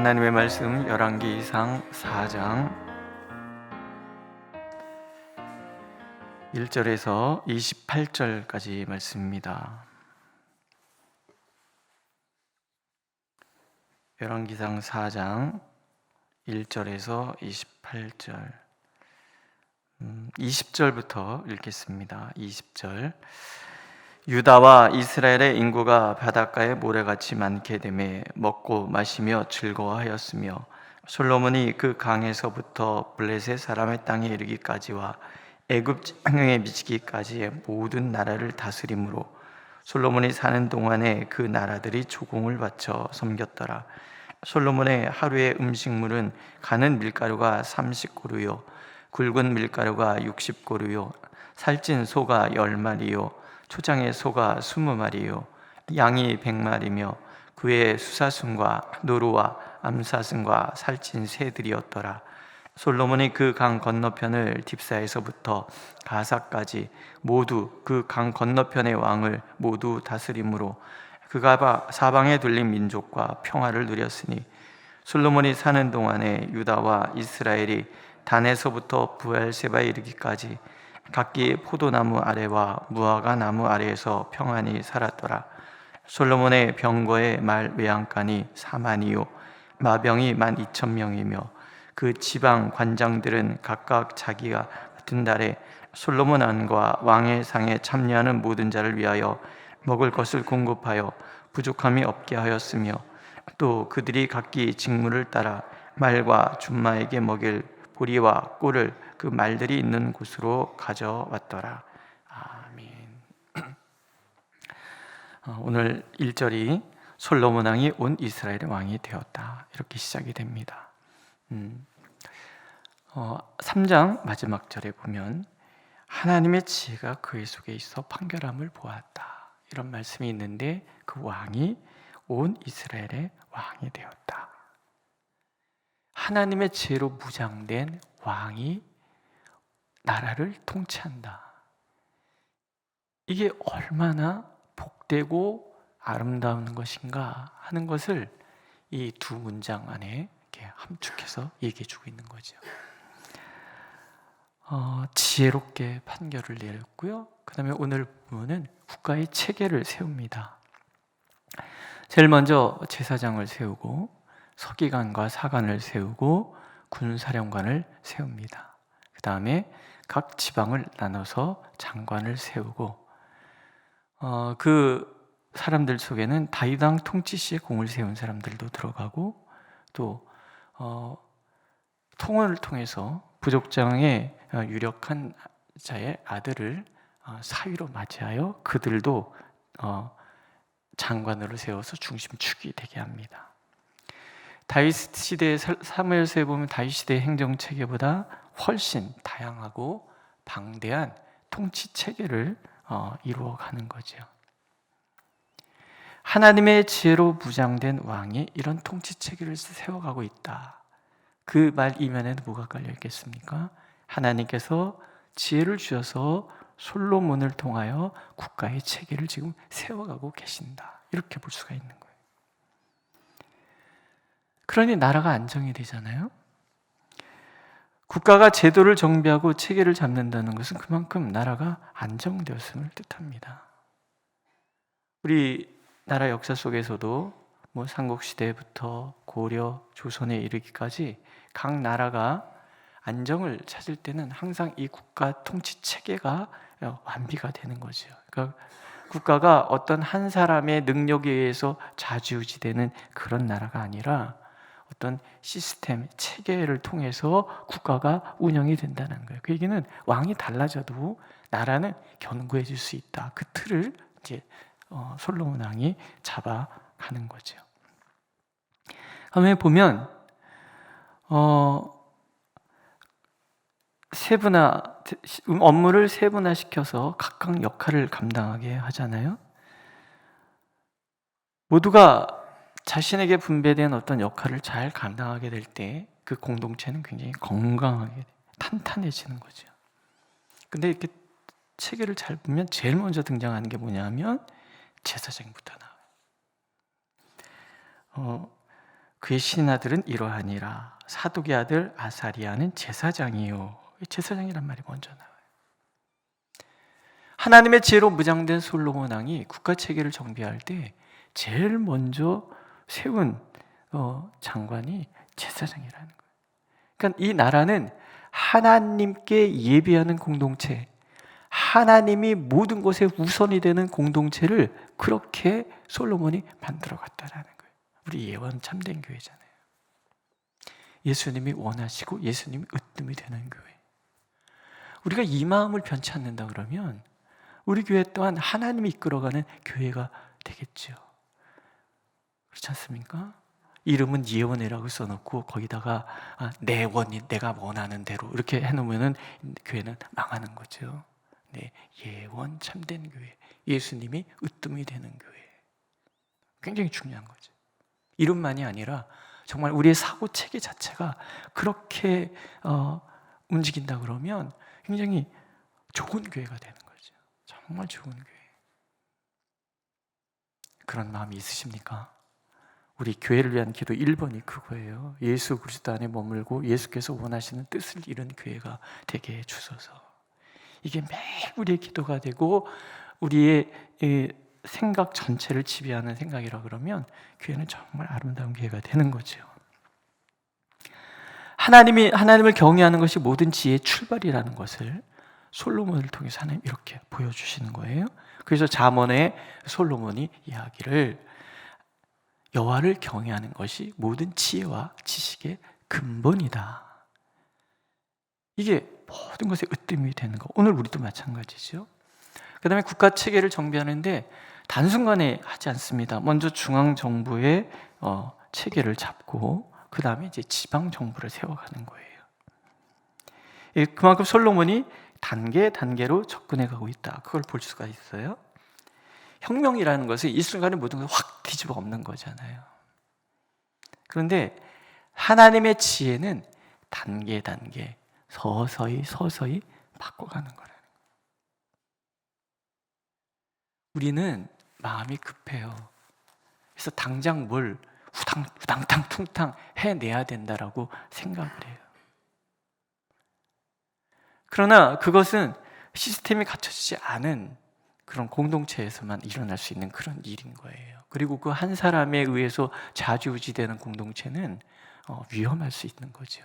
하나님의 말씀 열왕기상 4장 1절에서 28절까지 말씀입니다. 열왕기상 4장 1절에서 28절 20절부터 읽겠습니다. 20절 유다와 이스라엘의 인구가 바닷가에 모래같이 많게 되매 먹고 마시며 즐거워하였으며 솔로몬이 그 강에서부터 블레셋 사람의 땅에 이르기까지와 애굽 장령에 미치기까지의 모든 나라를 다스림으로 솔로몬이 사는 동안에 그 나라들이 조공을 바쳐 섬겼더라. 솔로몬의 하루의 음식물은 가는 밀가루가 30고루요 굵은 밀가루가 60고루요 살찐 소가 10마리요 초장의 소가 20마리요 양이 100마리며 그의 수사순과 노루와 암사슴과 살찐 새들이었더라. 솔로몬이 그 강 건너편을 딥사에서부터 가사까지 모두 그 강 건너편의 왕을 모두 다스림으로 그가 사방에 둘린 민족과 평화를 누렸으니 솔로몬이 사는 동안에 유다와 이스라엘이 단에서부터 부엘세바에 이르기까지 각기 포도나무 아래와 무화과 나무 아래에서 평안히 살았더라. 솔로몬의 병거의 말 외양간이 4만이요 마병이 12,000명이며 그 지방 관장들은 각각 자기가 같은 달에 솔로몬 안과 왕의 상에 참여하는 모든 자를 위하여 먹을 것을 공급하여 부족함이 없게 하였으며 또 그들이 각기 직무를 따라 말과 준마에게 먹일 보리와 꿀을 그 말들이 있는 곳으로 가져왔더라. 아멘. 오늘 1절이 솔로몬 왕이 온 이스라엘의 왕이 되었다, 이렇게 시작이 됩니다. 3장 마지막 절에 보면 하나님의 지혜가 그의 속에 있어 판결함을 보았다, 이런 말씀이 있는데 그 왕이 온 이스라엘의 왕이 되었다. 하나님의 지혜로 무장된 왕이 나라를 통치한다. 이게 얼마나 복되고 아름다운 것인가 하는 것을 이 두 문장 안에 이렇게 함축해서 얘기해 주고 있는 거죠. 지혜롭게 판결을 내렸고요. 그 다음에 오늘 부분은 국가의 체계를 세웁니다. 제일 먼저 제사장을 세우고 서기관과 사관을 세우고 군사령관을 세웁니다. 그 다음에 각 지방을 나눠서 장관을 세우고 그 사람들 속에는 다윗 왕 통치 시에 공을 세운 사람들도 들어가고 또 통혼을 통해서 부족장의 유력한 자의 아들을 사위로 맞이하여 그들도 장관으로 세워서 중심축이 되게 합니다. 다윗 시대의 사무엘서에 보면 다윗 시대의 행정 체계보다 훨씬 다양하고 방대한 통치 체계를 이루어가는 거죠. 하나님의 지혜로 무장된 왕이 이런 통치 체계를 세워가고 있다. 그 말 이면에는 뭐가 깔려 있겠습니까? 하나님께서 지혜를 주셔서 솔로몬을 통하여 국가의 체계를 지금 세워가고 계신다, 이렇게 볼 수가 있는 거예요. 그러니 나라가 안정이 되잖아요. 국가가 제도를 정비하고 체계를 잡는다는 것은 그만큼 나라가 안정되었음을 뜻합니다. 우리 나라 역사 속에서도 삼국시대부터 고려, 조선에 이르기까지 각 나라가 안정을 찾을 때는 항상 이 국가 통치 체계가 완비가 되는 거죠. 그러니까 국가가 어떤 한 사람의 능력에 의해서 좌지우지되는 그런 나라가 아니라 어떤 시스템, 체계를 통해서 국가가 운영이 된다는 거예요. 그 얘기는 왕이 달라져도 나라는 견고해질 수 있다. 그 틀을 이제 솔로몬 왕이 잡아가는 거죠. 다음에 보면 업무를 세분화시켜서 각각 역할을 감당하게 하잖아요. 모두가 자신에게 분배된 어떤 역할을 잘 감당하게 될 때 그 공동체는 굉장히 건강하게 탄탄해지는 거죠. 근데 이렇게 체계를 잘 보면 제일 먼저 등장하는 게 뭐냐면 제사장부터 나와요. 그의 신하들은 이러하니라. 사독의 아들 아사리아는 제사장이요. 제사장이란 말이 먼저 나와요. 하나님의 지혜로 무장된 솔로몬 왕이 국가 체계를 정비할 때 제일 먼저 세운 장관이 제사장이라는 거예요. 그러니까 이 나라는 하나님께 예배하는 공동체, 하나님이 모든 것에 우선이 되는 공동체를 그렇게 솔로몬이 만들어 갔다라는 거예요. 우리 예원 참된 교회잖아요. 예수님이 원하시고 예수님이 으뜸이 되는 교회. 우리가 이 마음을 변치 않는다 그러면 우리 교회 또한 하나님이 이끌어가는 교회가 되겠죠. 그렇지 않습니까? 이름은 예원이라고 써놓고 거기다가 내 원이 내가 원하는 대로 이렇게 해놓으면 교회는 망하는 거죠. 네, 예원 참된 교회, 예수님이 으뜸이 되는 교회. 굉장히 중요한 거죠. 이름만이 아니라 정말 우리의 사고 체계 자체가 그렇게 움직인다 그러면 굉장히 좋은 교회가 되는 거죠. 정말 좋은 교회. 그런 마음이 있으십니까? 우리 교회를 위한 기도 1번이 그거예요. 예수 그리스도 안에 머물고 예수께서 원하시는 뜻을 이룬 교회가 되게 해주소서. 이게 매일 우리의 기도가 되고 우리의 생각 전체를 지배하는 생각이라 그러면 교회는 정말 아름다운 교회가 되는 거죠. 하나님을 경외하는 것이 모든 지혜의 출발이라는 것을 솔로몬을 통해서 하나님 이렇게 보여주시는 거예요. 그래서 잠언에 솔로몬이 이야기를 여호와를 경외하는 것이 모든 지혜와 지식의 근본이다. 이게 모든 것에 으뜸이 되는 거. 오늘 우리도 마찬가지죠. 그 다음에 국가 체계를 정비하는데 단순간에 하지 않습니다. 먼저 중앙정부의 체계를 잡고 그 다음에 이제 지방정부를 세워가는 거예요. 그만큼 솔로몬이 단계로 접근해 가고 있다. 그걸 볼 수가 있어요. 혁명이라는 것은 이 순간에 모든 걸 확 뒤집어 엎는 거잖아요. 그런데 하나님의 지혜는 단계 서서히 바꿔가는 거라는 거예요. 우리는 마음이 급해요. 그래서 당장 뭘 후당탕 퉁탕 해내야 된다라고 생각을 해요. 그러나 그것은 시스템이 갖춰지지 않은 그런 공동체에서만 일어날 수 있는 그런 일인 거예요. 그리고 그 한 사람에 의해서 좌지우지되는 공동체는 위험할 수 있는 거죠.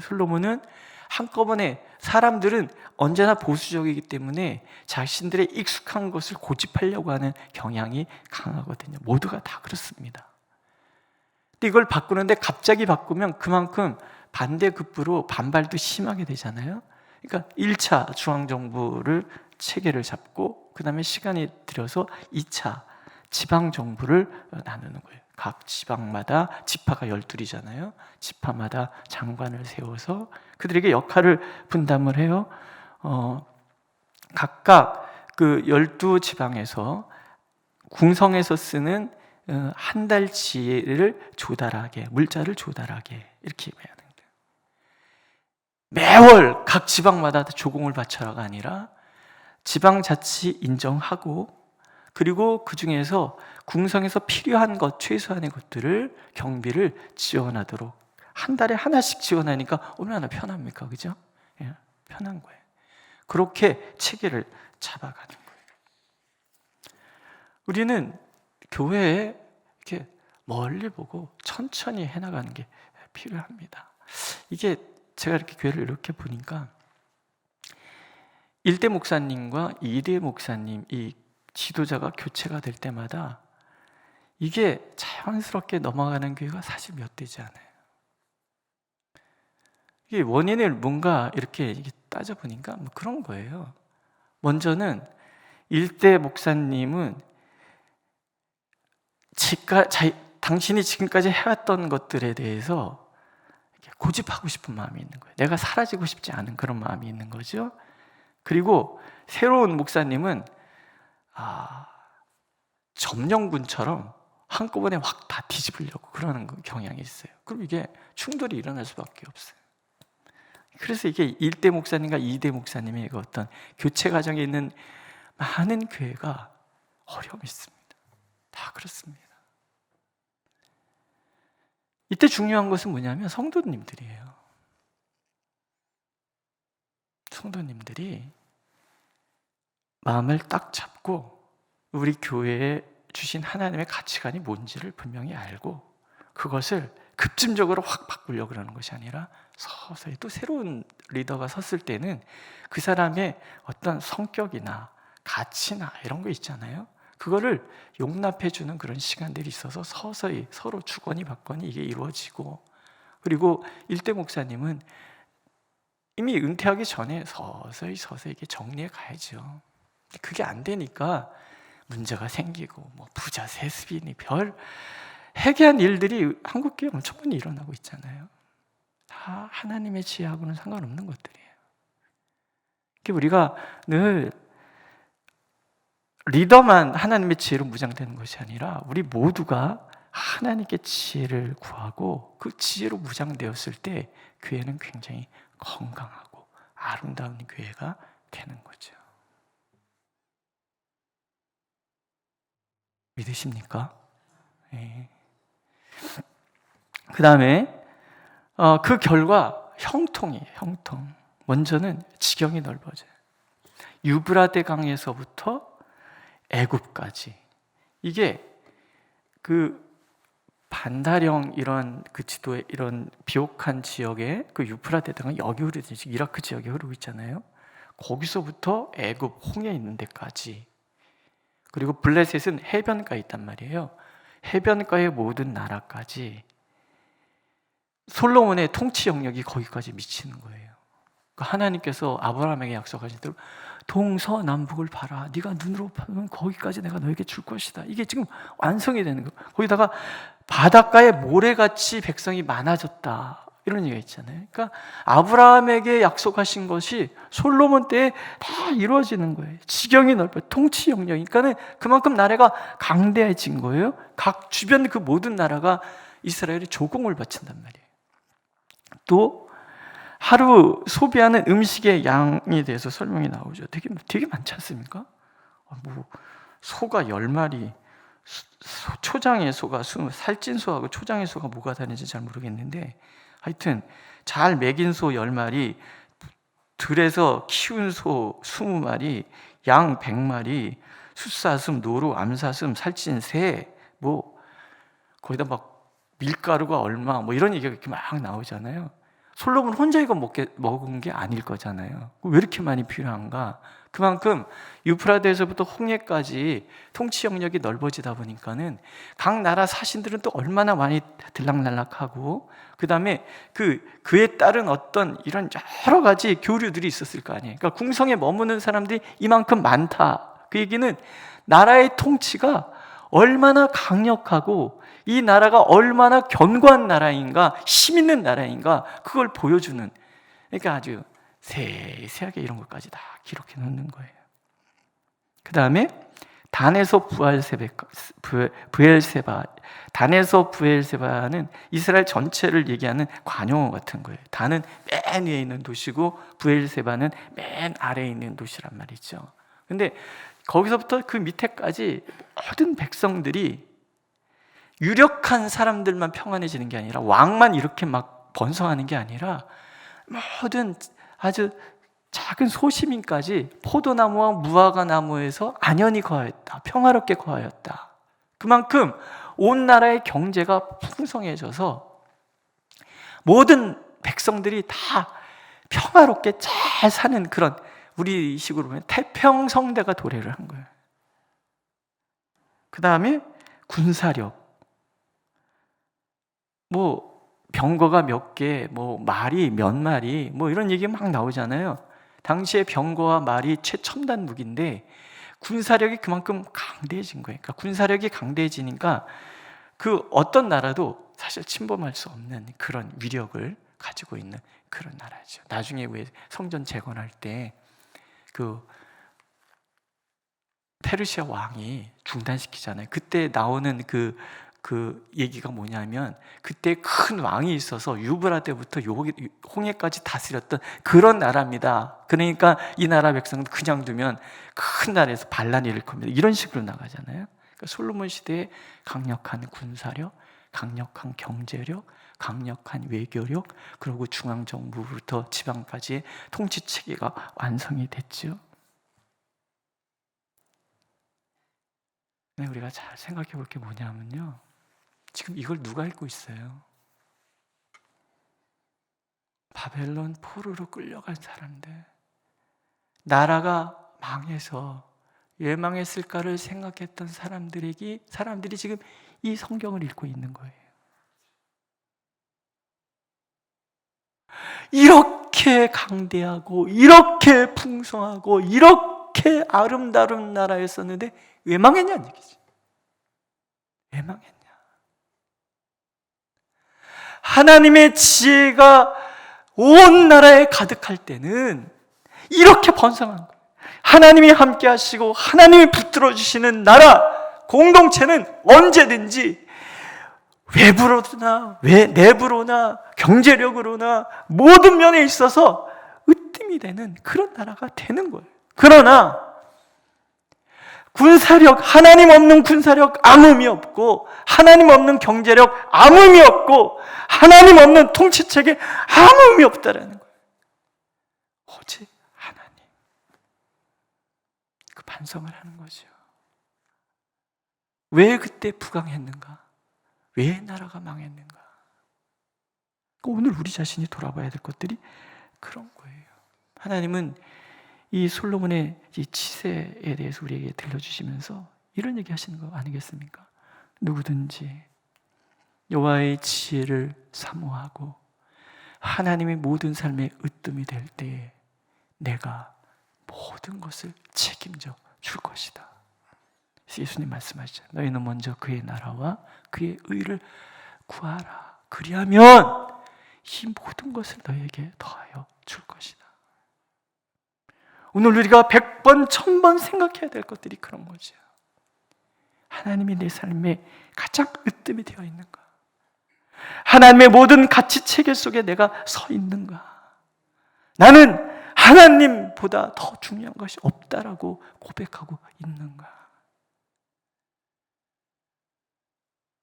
솔로몬은 한꺼번에 사람들은 언제나 보수적이기 때문에 자신들의 익숙한 것을 고집하려고 하는 경향이 강하거든요. 모두가 다 그렇습니다. 근데 이걸 바꾸는데 갑자기 바꾸면 그만큼 반대급부로 반발도 심하게 되잖아요. 그러니까 1차 중앙정부를 체계를 잡고 그 다음에 시간이 들여서 2차 지방정부를 나누는 거예요. 각 지방마다 지파가 12이잖아요. 지파마다 장관을 세워서 그들에게 역할을 분담을 해요. 각각 그 12지방에서 궁성에서 쓰는 한 달치를 조달하게, 물자를 조달하게 이렇게 해야 됩니다. 매월 각 지방마다 조공을 바쳐라가 아니라 지방자치 인정하고 그리고 그 중에서 궁성에서 필요한 것, 최소한의 것들을 경비를 지원하도록 한 달에 하나씩 지원하니까 얼마나 편합니까? 그죠? 예, 편한 거예요. 그렇게 체계를 잡아가는 거예요. 우리는 교회에 이렇게 멀리 보고 천천히 해나가는 게 필요합니다. 이게 제가 이렇게 교회를 이렇게 보니까 1대 목사님과 2대 목사님 이 지도자가 교체가 될 때마다 이게 자연스럽게 넘어가는 교회가 사실 몇 되지 않아요. 이게 원인을 뭔가 이렇게 따져보니까 뭐 그런 거예요. 먼저는 1대 목사님은 당신이 지금까지 해왔던 것들에 대해서 고집하고 싶은 마음이 있는 거예요. 내가 사라지고 싶지 않은 그런 마음이 있는 거죠. 그리고 새로운 목사님은 점령군처럼 한꺼번에 확 다 뒤집으려고 그러는 경향이 있어요. 그럼 이게 충돌이 일어날 수밖에 없어요. 그래서 이게 1대 목사님과 2대 목사님의 어떤 교체 과정에 있는 많은 교회가 어려움이 있습니다. 다 그렇습니다. 이때 중요한 것은 뭐냐면 성도님들이에요. 성도님들이 마음을 딱 잡고 우리 교회에 주신 하나님의 가치관이 뭔지를 분명히 알고 그것을 급진적으로 확 바꾸려고 그러는 것이 아니라 서서히, 또 새로운 리더가 섰을 때는 그 사람의 어떤 성격이나 가치나 이런 거 있잖아요. 그거를 용납해 주는 그런 시간들이 있어서 서서히 서로 주거니 받거니 이게 이루어지고, 그리고 일대 목사님은 이미 은퇴하기 전에 서서히 이게 정리해 가야죠. 그게 안 되니까 문제가 생기고 뭐 부자 세습이니 별 해괴한 일들이 한국교회에 엄청 많이 일어나고 있잖아요. 다 하나님의 지혜하고는 상관없는 것들이에요. 우리가 늘 리더만 하나님의 지혜로 무장되는 것이 아니라 우리 모두가 하나님께 지혜를 구하고 그 지혜로 무장되었을 때 교회는 굉장히 건강하고 아름다운 교회가 되는 거죠. 믿으십니까? 네. 그 다음에 그 결과 형통이에요. 형통. 먼저는 지경이 넓어져요. 유브라데 강에서부터 애굽까지. 이게 그 반다령 이런 그 지도에 이런 비옥한 지역에 그 유프라데 강이 여기 흐르듯이 이라크 지역에 흐르고 있잖아요. 거기서부터 애굽 홍해 있는 데까지. 그리고 블레셋은 해변가에 있단 말이에요. 해변가의 모든 나라까지 솔로몬의 통치 영역이 거기까지 미치는 거예요. 하나님께서 아브라함에게 약속하신 대로 동서남북을 봐라. 네가 눈으로 보면 거기까지 내가 너에게 줄 것이다. 이게 지금 완성이 되는 거예요. 거기다가 바닷가에 모래같이 백성이 많아졌다. 이런 얘기가 있잖아요. 그러니까 아브라함에게 약속하신 것이 솔로몬 때에 다 이루어지는 거예요. 지경이 넓어요. 통치 영역. 그러니까 그만큼 나라가 강대해진 거예요. 각 주변 그 모든 나라가 이스라엘이 조공을 바친단 말이에요. 또 하루 소비하는 음식의 양에 대해서 설명이 나오죠. 되게 많지 않습니까? 뭐 소가 10마리, 초장의 소가 20, 살찐 소하고 초장의 소가 뭐가 다른지 잘 모르겠는데 하여튼 잘 먹인 소 10마리, 들에서 키운 소 20마리, 양 100마리, 숫사슴, 노루, 암사슴, 살찐 새, 뭐 거기다 막 밀가루가 얼마, 뭐 이런 얘기가 이렇게 막 나오잖아요. 솔로몬 혼자 이거 먹은 게 아닐 거잖아요. 왜 이렇게 많이 필요한가? 그만큼 유프라데에서부터 홍해까지 통치 영역이 넓어지다 보니까는 각 나라 사신들은 또 얼마나 많이 들락날락하고, 그 다음에 그에 따른 어떤 이런 여러 가지 교류들이 있었을 거 아니에요. 그러니까 궁성에 머무는 사람들이 이만큼 많다. 그 얘기는 나라의 통치가 얼마나 강력하고 이 나라가 얼마나 견고한 나라인가, 힘 있는 나라인가, 그걸 보여주는, 그러니까 아주 세세하게 이런 것까지 다 기록해 놓는 거예요. 그 다음에 단에서 브엘세바, 단에서 브엘세바는 이스라엘 전체를 얘기하는 관용어 같은 거예요. 단은 맨 위에 있는 도시고 브엘세바는 맨 아래에 있는 도시란 말이죠. 근데 거기서부터 그 밑에까지 모든 백성들이 유력한 사람들만 평안해지는 게 아니라, 왕만 이렇게 막 번성하는 게 아니라 모든 아주 작은 소시민까지 포도나무와 무화과 나무에서 안연히 거하였다. 평화롭게 거하였다. 그만큼 온 나라의 경제가 풍성해져서 모든 백성들이 다 평화롭게 잘 사는 그런, 우리 식으로 보면 태평성대가 도래를 한 거예요. 그 다음에 군사력. 뭐 병거가 몇 개, 뭐 말이 몇 마리, 뭐 이런 얘기 막 나오잖아요. 당시에 병거와 말이 최첨단 무기인데 군사력이 그만큼 강대해진 거예요. 그러니까 군사력이 강대해지니까 그 어떤 나라도 사실 침범할 수 없는 그런 위력을 가지고 있는 그런 나라죠. 나중에 왜 성전 재건할 때 그 페르시아 왕이 중단시키잖아요. 그때 나오는 그 얘기가 뭐냐면, 그때 큰 왕이 있어서 유브라데부터 홍해까지 다스렸던 그런 나라입니다. 그러니까 이 나라 백성은 그냥 두면 큰 나라에서 반란이 일 겁니다. 이런 식으로 나가잖아요. 그러니까 솔로몬 시대에 강력한 군사력, 강력한 경제력, 강력한 외교력, 그리고 중앙정부부터 지방까지의 통치체계가 완성이 됐죠. 근데 우리가 잘 생각해 볼 게 뭐냐면요, 지금 이걸 누가 읽고 있어요? 바벨론 포로로 끌려간 사람들, 나라가 망해서 왜 망했을까를 생각했던 사람들이 지금 이 성경을 읽고 있는 거예요. 이렇게 강대하고 이렇게 풍성하고 이렇게 아름다운 나라였었는데 왜 망했냐는 얘기지. 왜 망했냐? 하나님의 지혜가 온 나라에 가득할 때는 이렇게 번성한 거예요. 하나님이 함께 하시고 하나님이 붙들어 주시는 나라, 공동체는 언제든지 외부로나 내부로나 경제력으로나 모든 면에 있어서 으뜸이 되는 그런 나라가 되는 거예요. 그러나 군사력, 하나님 없는 군사력 아무 의미 없고, 하나님 없는 경제력 아무 의미 없고, 하나님 없는 통치체계 아무 의미 없다라는 거예요. 오직 하나님. 그 반성을 하는 거죠. 왜 그때 부강했는가? 왜 나라가 망했는가? 오늘 우리 자신이 돌아봐야 될 것들이 그런 거예요. 하나님은 이 솔로몬의 이 치세에 대해서 우리에게 들려주시면서 이런 얘기 하시는 거 아니겠습니까? 누구든지 여호와의 지혜를 사모하고 하나님의 모든 삶의 으뜸이 될 때에 내가 모든 것을 책임져 줄 것이다. 예수님 말씀하시죠. 너희는 먼저 그의 나라와 그의 의를 구하라. 그리하면 이 모든 것을 너희에게 더하여 줄 것이다. 오늘 우리가 100번, 1000번 생각해야 될 것들이 그런 거죠. 하나님이 내 삶에 가장 으뜸이 되어 있는가? 하나님의 모든 가치 체계 속에 내가 서 있는가? 나는 하나님보다 더 중요한 것이 없다라고 고백하고 있는가?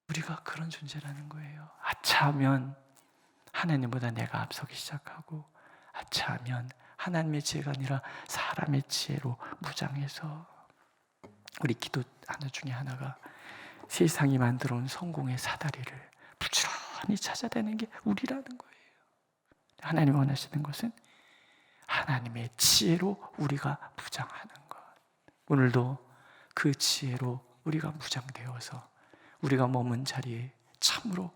우리가 그런 존재라는 거예요. 아차하면 하나님보다 내가 앞서기 시작하고, 아차하면 하나님의 지혜가 아니라 사람의 지혜로 무장해서, 우리 기도 하나 중에 하나가 세상이 만들어 온 성공의 사다리를 부지런히 찾아내는 게 우리라는 거예요. 하나님 원하시는 것은 하나님의 지혜로 우리가 무장하는 것. 오늘도 그 지혜로 우리가 무장되어서 우리가 머문 자리에 참으로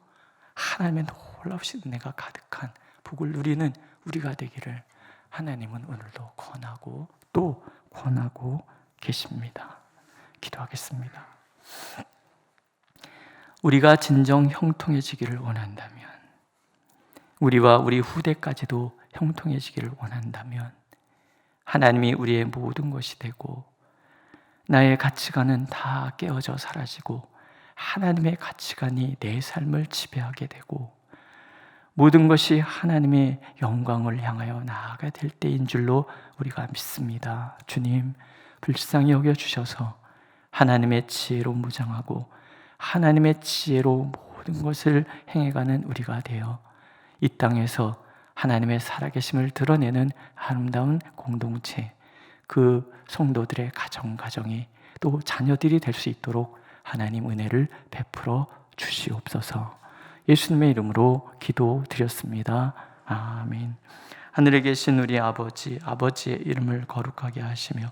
하나님의 놀라우신 은혜가 가득한 복을 누리는 우리가 되기를 하나님은 오늘도 권하고 또 권하고 계십니다. 기도하겠습니다. 우리가 진정 형통해지기를 원한다면, 우리와 우리 후대까지도 형통해지기를 원한다면, 하나님이 우리의 모든 것이 되고 나의 가치관은 다 깨어져 사라지고 하나님의 가치관이 내 삶을 지배하게 되고 모든 것이 하나님의 영광을 향하여 나아가게 될 때인 줄로 우리가 믿습니다. 주님, 불쌍히 여겨주셔서 하나님의 지혜로 무장하고 하나님의 지혜로 모든 것을 행해가는 우리가 되어 이 땅에서 하나님의 살아계심을 드러내는 아름다운 공동체, 그 성도들의 가정이 또 자녀들이 될 수 있도록 하나님 은혜를 베풀어 주시옵소서. 예수님의 이름으로 기도드렸습니다. 아멘. 하늘에 계신 우리 아버지, 아버지의 이름을 거룩하게 하시며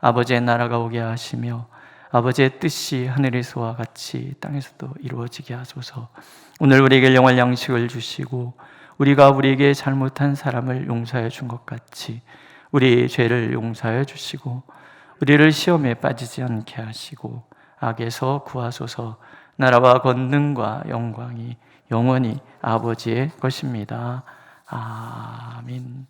아버지의 나라가 오게 하시며 아버지의 뜻이 하늘에서와 같이 땅에서도 이루어지게 하소서. 오늘 우리에게 영원한 양식을 주시고 우리가 우리에게 잘못한 사람을 용서해 준 것 같이 우리의 죄를 용서해 주시고 우리를 시험에 빠지지 않게 하시고 악에서 구하소서. 나라와 권능과 영광이 영원히 아버지의 것입니다. 아멘.